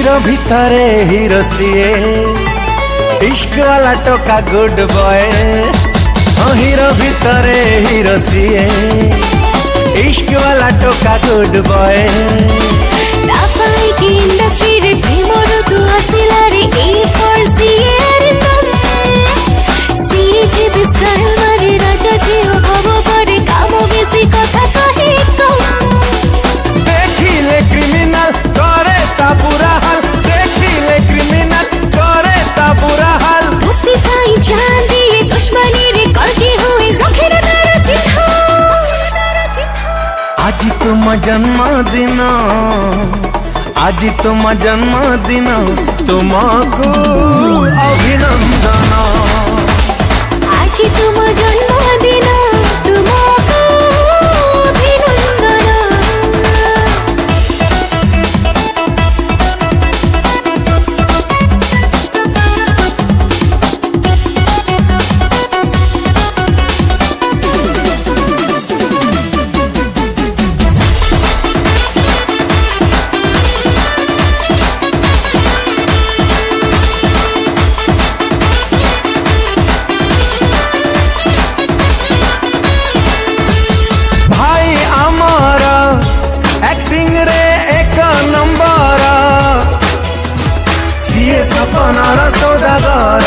hero भितरे hero CA इश्क वाला टोका गुड बॉय हीरो भितरे हीरो सीए इश्क वाला टोका गुड बॉय की इंडस्ट्री रे प्रेमर तू हसिलारी ए फॉर सीए सीए जे बिस्टाइल मारे राजा जी ओ भव करे काम बेसी कथा कहे कम देखिले क्रिमिनल करे ता बुरा हाल देखिले क्रिमिनल करे ता बुरा हाल दोस्ती भाई जान दिए दुश्मनी रे कलके हुए रखे रे तारा चिन्ह आज तुम जन्मदिन आज तुम जन्मदिन तुमको अभिनंदन आज तुम जन्मदिन तुमको अभिनंदन सपनार सौदागर